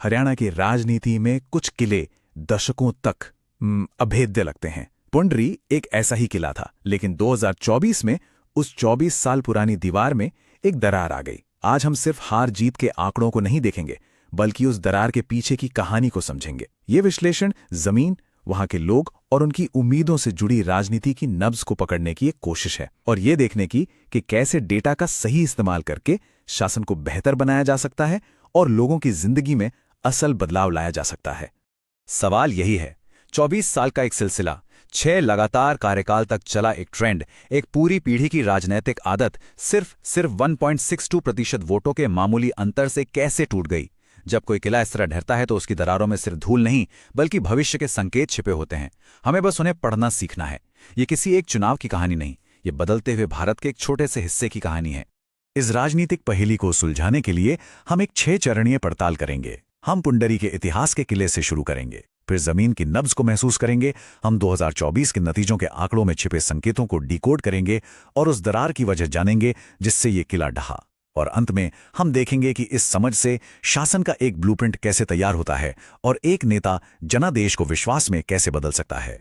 हरियाणा की राजनीति में कुछ किले दशकों तक अभेद्य लगते हैं। पुंडरी एक ऐसा ही किला था, लेकिन 2024 में उस 24 साल पुरानी दीवार में एक दरार आ गई। आज हम सिर्फ हार जीत के आंकड़ों को नहीं देखेंगे, बल्कि उस दरार के पीछे की कहानी को समझेंगे। ये विश्लेषण जमीन, वहां के लोग और उनकी उम्मीदों से जुड़ी राजनीति की नब्ज को पकड़ने की एक कोशिश है, और ये देखने की कि कैसे डेटा का सही इस्तेमाल करके शासन को बेहतर बनाया जा सकता है और लोगों की जिंदगी में असल बदलाव लाया जा सकता है। सवाल यही है, 24 साल का एक सिलसिला, 6 लगातार कार्यकाल तक चला एक ट्रेंड, एक पूरी पीढ़ी की राजनैतिक आदत सिर्फ 1.62% वोटों के मामूली अंतर से कैसे टूट गई। जब कोई किला इस तरह ढहता है तो उसकी दरारों में सिर्फ धूल नहीं, बल्कि भविष्य के संकेत छिपे होते हैं। हमें बस उन्हें पढ़ना सीखना है। ये किसी एक चुनाव की कहानी नहीं, ये बदलते हुए भारत के एक छोटे से हिस्से की कहानी है। इस राजनीतिक पहेली को सुलझाने के लिए हम एक 6 चरणीय पड़ताल करेंगे। हम पुंडरी के इतिहास के किले से शुरू करेंगे, फिर जमीन की नब्ज को महसूस करेंगे, हम 2024 के नतीजों के आंकड़ों में छिपे संकेतों को डिकोड करेंगे और उस दरार की वजह जानेंगे जिससे ये किला ढहा। और अंत में हम देखेंगे कि इस समझ से शासन का एक ब्लूप्रिंट कैसे तैयार होता है और एक नेता जनादेश को विश्वास में कैसे बदल सकता है।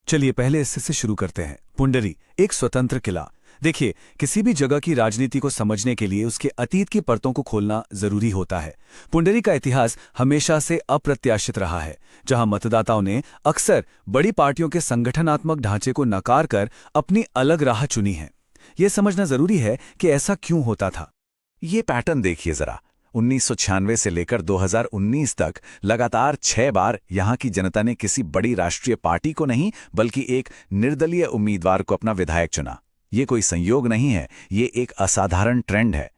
चलिए पहले हिस्से से शुरू करते हैं। पुंडरी एक स्वतंत्र किला। देखिए, किसी भी जगह की राजनीति को समझने के लिए उसके अतीत की परतों को खोलना जरूरी होता है। पुंडरी का इतिहास हमेशा से अप्रत्याशित रहा है, जहां मतदाताओं ने अक्सर बड़ी पार्टियों के संगठनात्मक ढांचे को नकार कर अपनी अलग राह चुनी है। यह समझना जरूरी है कि ऐसा क्यों होता था। ये पैटर्न देखिए जरा। 1996 से लेकर 2019 तक लगातार 6 बार यहां की जनता ने किसी बड़ी राष्ट्रीय पार्टी को नहीं, बल्कि एक निर्दलीय उम्मीदवार को अपना विधायक चुना। ये कोई संयोग नहीं है, ये एक असाधारण ट्रेंड है।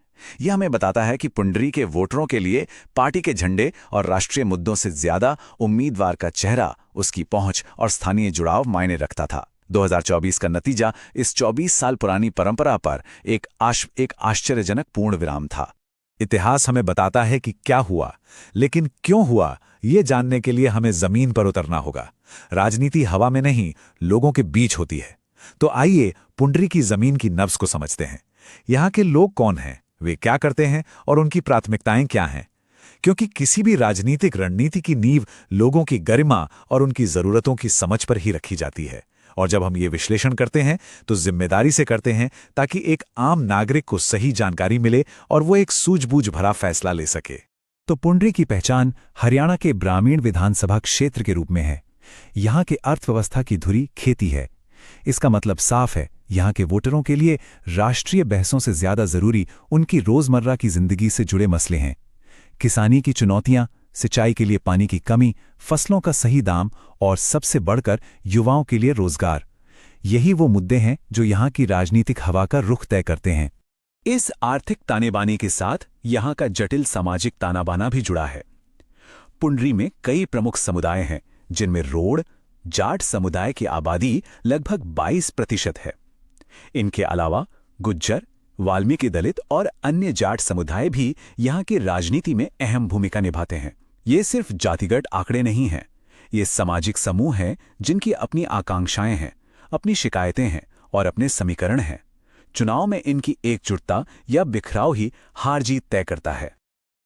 यह हमें बताता है कि पुंडरी के वोटरों के लिए पार्टी के झंडे और राष्ट्रीय मुद्दों से ज्यादा उम्मीदवार का चेहरा, उसकी पहुंच और स्थानीय जुड़ाव मायने रखता था। 2024 का नतीजा इस 24 साल पुरानी परंपरा पर एक आश्चर्यजनक पूर्ण विराम था। इतिहास हमें बताता है कि क्या हुआ, लेकिन क्यों हुआ, ये जानने के लिए हमें जमीन पर उतरना होगा। राजनीति हवा में नहीं, लोगों के बीच होती है। तो आइए पुंडरी की जमीन की नब्ज को समझते हैं। यहाँ के लोग कौन हैं, वे क्या करते हैं और उनकी प्राथमिकताएं क्या हैं। क्योंकि किसी भी राजनीतिक रणनीति की नींव लोगों की गरिमा और उनकी जरूरतों की समझ पर ही रखी जाती है। और जब हम ये विश्लेषण करते हैं तो जिम्मेदारी से करते हैं, ताकि एक आम नागरिक को सही जानकारी मिले और वो एक सूझबूझ भरा फैसला ले सके। तो पुंडरी की पहचान हरियाणा के ग्रामीण विधानसभा क्षेत्र के रूप में है। यहाँ की अर्थव्यवस्था की धुरी खेती है। इसका मतलब साफ है, यहाँ के वोटरों के लिए राष्ट्रीय बहसों से ज्यादा जरूरी उनकी रोजमर्रा की जिंदगी से जुड़े मसले हैं। किसानी की चुनौतियां, सिंचाई के लिए पानी की कमी, फसलों का सही दाम और सबसे बढ़कर युवाओं के लिए रोजगार। यही वो मुद्दे हैं जो यहाँ की राजनीतिक हवा का रुख तय करते हैं। इस आर्थिक तानेबाने के साथ यहाँ का जटिल सामाजिक तानाबाना भी जुड़ा है। पुंडरी में कई प्रमुख समुदाय हैं, जिनमें रोड, जाट समुदाय की आबादी लगभग 22% है। इनके अलावा गुज्जर, वाल्मीकि दलित और अन्य जाट समुदाय भी यहाँ की राजनीति में अहम भूमिका निभाते हैं। ये सिर्फ जातिगत आंकड़े नहीं हैं, ये सामाजिक समूह हैं जिनकी अपनी आकांक्षाएं हैं, अपनी शिकायतें हैं और अपने समीकरण हैं। चुनाव में इनकी एकजुटता या बिखराव ही हार जीत तय करता है।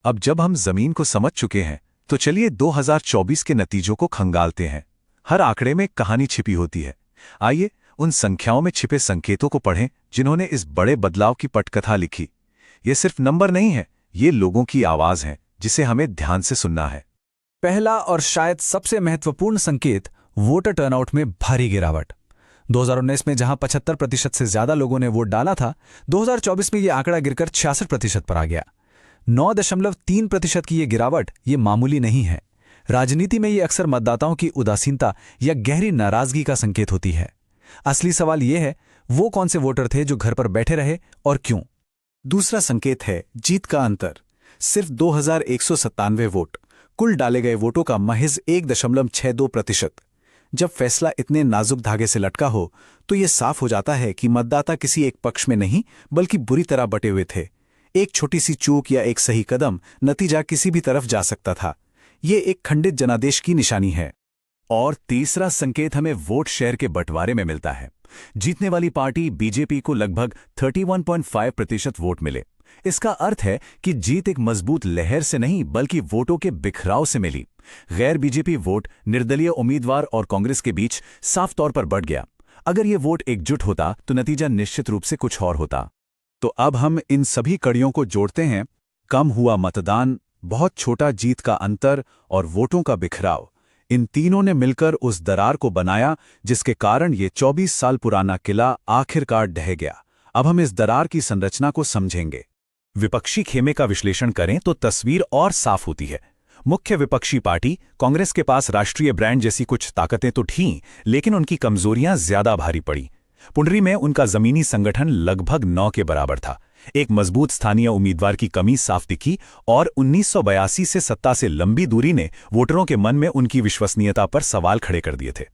अब जब हम जमीन को समझ चुके हैं, तो चलिए 2024 के नतीजों को खंगालते हैं। हर आंकड़े में कहानी छिपी होती है। आइए उन संख्याओं में छिपे संकेतों को पढ़ें जिन्होंने इस बड़े बदलाव की पटकथा लिखी। ये सिर्फ नंबर नहीं है, ये लोगों की आवाज है जिसे हमें ध्यान से सुनना है। पहला और शायद सबसे महत्वपूर्ण संकेत, वोटर टर्नआउट में भारी गिरावट। 2019 में जहां 75% से ज्यादा लोगों ने वोट डाला था, 2024 में यह आंकड़ा गिरकर 66% पर आ गया। 9.3% की यह गिरावट ये मामूली नहीं है। राजनीति में ये अक्सर मतदाताओं की उदासीनता या गहरी नाराजगी का संकेत होती है। असली सवाल यह है, वो कौन से वोटर थे जो घर पर बैठे रहे और क्यों। दूसरा संकेत है जीत का अंतर। सिर्फ 2197 वोट, कुल डाले गए वोटों का महज 1.62%। जब फैसला इतने नाजुक धागे से लटका हो, तो यह साफ हो जाता है कि मतदाता किसी एक पक्ष में नहीं, बल्कि बुरी तरह बटे हुए थे। एक छोटी सी चूक या एक सही कदम नतीजा किसी भी तरफ जा सकता था। ये एक खंडित जनादेश की निशानी है। और तीसरा संकेत हमें वोट शेयर के बंटवारे में मिलता है। जीतने वाली पार्टी बीजेपी को लगभग 31.5% वोट मिले, इसका अर्थ है कि जीत एक मजबूत लहर से नहीं बल्कि वोटों के बिखराव से मिली। गैर बीजेपी वोट, निर्दलीय उम्मीदवार और कांग्रेस के बीच साफ तौर पर बढ़ गया। अगर ये वोट एकजुट होता तो नतीजा निश्चित रूप से कुछ और होता। तो अब हम इन सभी कड़ियों को जोड़ते हैं। कम हुआ मतदान, बहुत छोटा जीत का अंतर और वोटों का बिखराव, इन तीनों ने मिलकर उस दरार को बनाया जिसके कारण ये 24 साल पुराना किला आखिरकार ढह गया। अब हम इस दरार की संरचना को समझेंगे। विपक्षी खेमे का विश्लेषण करें तो तस्वीर और साफ होती है। मुख्य विपक्षी पार्टी कांग्रेस के पास राष्ट्रीय ब्रांड जैसी कुछ ताकतें तो थीं, लेकिन उनकी कमजोरियां ज्यादा भारी पड़ी। पुंडरी में उनका जमीनी संगठन लगभग 9 के बराबर था। एक मजबूत स्थानीय उम्मीदवार की कमी साफ दिखी और 1982 से सत्ता से लंबी दूरी ने वोटरों के मन में उनकी विश्वसनीयता पर सवाल खड़े कर दिए थे।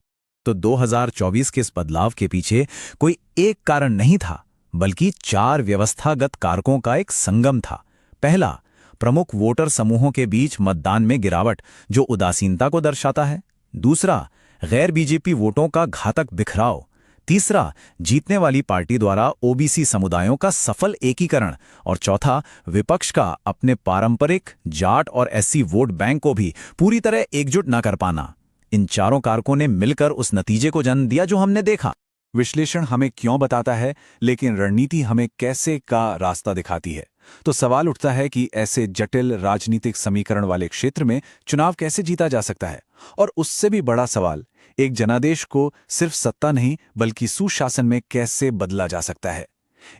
तो 2024 के इस बदलाव के पीछे कोई एक कारण नहीं था, बल्कि 4 व्यवस्थागत कारकों का एक संगम था। पहला, प्रमुख वोटर समूहों के बीच मतदान में गिरावट, जो उदासीनता को दर्शाता है। दूसरा, गैर बीजेपी वोटों का घातक बिखराव। तीसरा, जीतने वाली पार्टी द्वारा ओबीसी समुदायों का सफल एकीकरण। और चौथा, विपक्ष का अपने पारंपरिक जाट और एससी वोट बैंक को भी पूरी तरह एकजुट न कर पाना। इन चारों कारकों ने मिलकर उस नतीजे को जन्म दिया जो हमने देखा। विश्लेषण हमें क्यों बताता है, लेकिन रणनीति हमें कैसे का रास्ता दिखाती है। तो सवाल उठता है कि ऐसे जटिल राजनीतिक समीकरण वाले क्षेत्र में चुनाव कैसे जीता जा सकता है। और उससे भी बड़ा सवाल, एक जनादेश को सिर्फ सत्ता नहीं बल्कि सुशासन में कैसे बदला जा सकता है।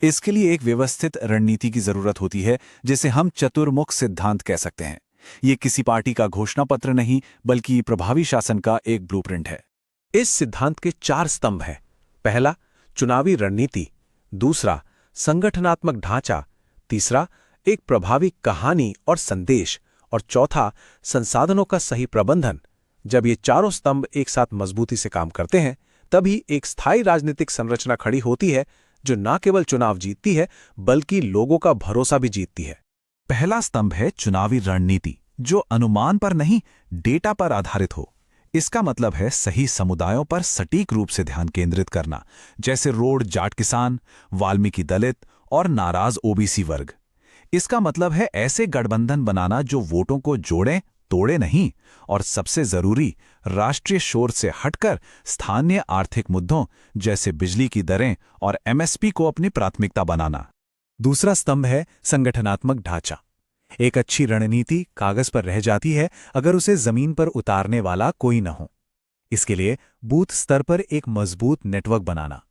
इसके लिए एक व्यवस्थित रणनीति की जरूरत होती है, जिसे हम चतुर्मुख सिद्धांत कह सकते हैं। ये किसी पार्टी का घोषणा पत्र नहीं बल्कि प्रभावी शासन का एक ब्लूप्रिंट है। इस सिद्धांत के 4 स्तंभ हैं। पहला, चुनावी रणनीति। दूसरा, संगठनात्मक ढांचा। तीसरा, एक प्रभावी कहानी और संदेश। और चौथा, संसाधनों का सही प्रबंधन। जब ये चारों स्तंभ एक साथ मजबूती से काम करते हैं, तभी एक स्थायी राजनीतिक संरचना खड़ी होती है जो न केवल चुनाव जीतती है बल्कि लोगों का भरोसा भी जीतती है। पहला स्तंभ है चुनावी रणनीति, जो अनुमान पर नहीं डेटा पर आधारित हो। इसका मतलब है सही समुदायों पर सटीक रूप से ध्यान केंद्रित करना, जैसे रोड जाट किसान, वाल्मीकि दलित और नाराज ओबीसी वर्ग। इसका मतलब है ऐसे गठबंधन बनाना जो वोटों को जोड़ें, तोड़े नहीं। और सबसे जरूरी, राष्ट्रीय शोर से हटकर स्थानीय आर्थिक मुद्दों जैसे बिजली की दरें और एमएसपी को अपनी प्राथमिकता बनाना। दूसरा स्तंभ है संगठनात्मक ढांचा। एक अच्छी रणनीति कागज पर रह जाती है अगर उसे जमीन पर उतारने वाला कोई न हो। इसके लिए बूथ स्तर पर एक मजबूत नेटवर्क बनाना,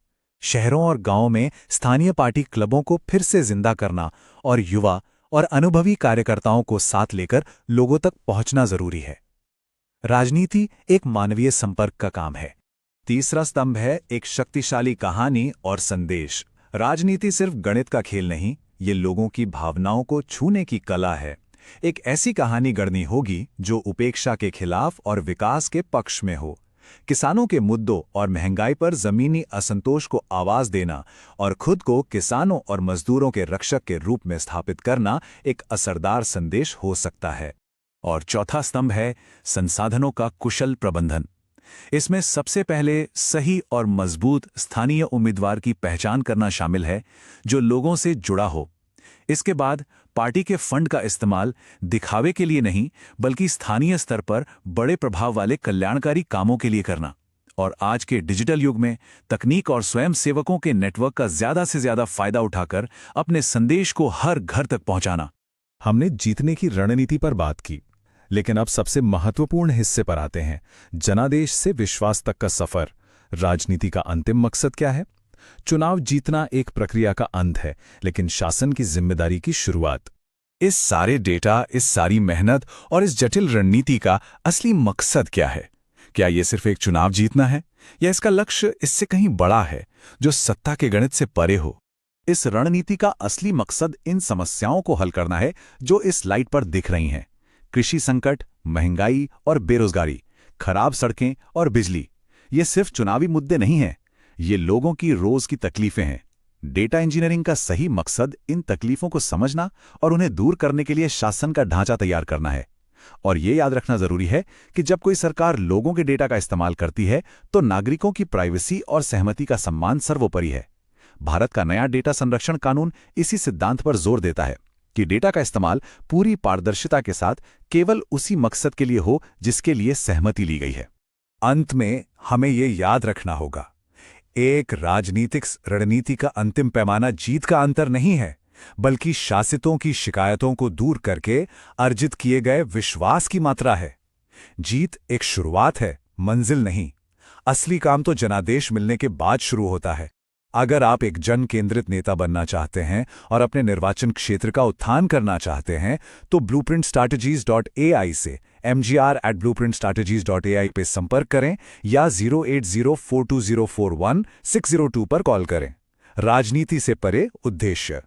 शहरों और गांवों में स्थानीय पार्टी क्लबों को फिर से जिंदा करना और युवा और अनुभवी कार्यकर्ताओं को साथ लेकर लोगों तक पहुंचना जरूरी है। राजनीति एक मानवीय संपर्क का काम है। तीसरा स्तंभ है एक शक्तिशाली कहानी और संदेश। राजनीति सिर्फ गणित का खेल नहीं, ये लोगों की भावनाओं को छूने की कला है। एक ऐसी कहानी गढ़नी होगी जो उपेक्षा के खिलाफ और विकास के पक्ष में हो। किसानों के मुद्दों और महंगाई पर जमीनी असंतोष को आवाज देना और खुद को किसानों और मजदूरों के रक्षक के रूप में स्थापित करना एक असरदार संदेश हो सकता है। और चौथा स्तंभ है संसाधनों का कुशल प्रबंधन। इसमें सबसे पहले सही और मजबूत स्थानीय उम्मीदवार की पहचान करना शामिल है जो लोगों से जुड़ा हो। इसके बाद पार्टी के फंड का इस्तेमाल दिखावे के लिए नहीं बल्कि स्थानीय स्तर पर बड़े प्रभाव वाले कल्याणकारी कामों के लिए करना। और आज के डिजिटल युग में तकनीक और स्वयंसेवकों के नेटवर्क का ज्यादा से ज्यादा फायदा उठाकर अपने संदेश को हर घर तक पहुंचाना। हमने जीतने की रणनीति पर बात की, लेकिन अब सबसे महत्वपूर्ण हिस्से पर आते हैं, जनादेश से विश्वास तक का सफर। राजनीति का अंतिम मकसद क्या है? चुनाव जीतना एक प्रक्रिया का अंत है, लेकिन शासन की जिम्मेदारी की शुरुआत। इस सारे डेटा, इस सारी मेहनत और इस जटिल रणनीति का असली मकसद क्या है? क्या ये सिर्फ एक चुनाव जीतना है या इसका लक्ष्य इससे कहीं बड़ा है जो सत्ता के गणित से परे हो? इस रणनीति का असली मकसद इन समस्याओं को हल करना है जो इस स्लाइड पर दिख रही हैं। कृषि संकट, महंगाई और बेरोजगारी, खराब सड़कें और बिजली। ये सिर्फ चुनावी मुद्दे नहीं हैं, ये लोगों की रोज की तकलीफें हैं। डेटा इंजीनियरिंग का सही मकसद इन तकलीफों को समझना और उन्हें दूर करने के लिए शासन का ढांचा तैयार करना है। और ये याद रखना जरूरी है कि जब कोई सरकार लोगों के डेटा का इस्तेमाल करती है तो नागरिकों की प्राइवेसी और सहमति का सम्मान सर्वोपरि है। भारत का नया डेटा संरक्षण कानून इसी सिद्धांत पर जोर देता है कि डेटा का इस्तेमाल पूरी पारदर्शिता के साथ केवल उसी मकसद के लिए हो जिसके लिए सहमति ली गई है। अंत में हमें ये याद रखना होगा, एक राजनीतिक रणनीति का अंतिम पैमाना जीत का अंतर नहीं है, बल्कि शासितों की शिकायतों को दूर करके अर्जित किए गए विश्वास की मात्रा है। जीत एक शुरुआत है, मंजिल नहीं। असली काम तो जनादेश मिलने के बाद शुरू होता है। अगर आप एक जन केंद्रित नेता बनना चाहते हैं और अपने निर्वाचन क्षेत्र का उत्थान करना चाहते हैं तो blueprintstrategies.ai से mgr@blueprintstrategies.ai पे संपर्क करें या 08042041602 पर कॉल करें। राजनीति से परे उद्देश्य।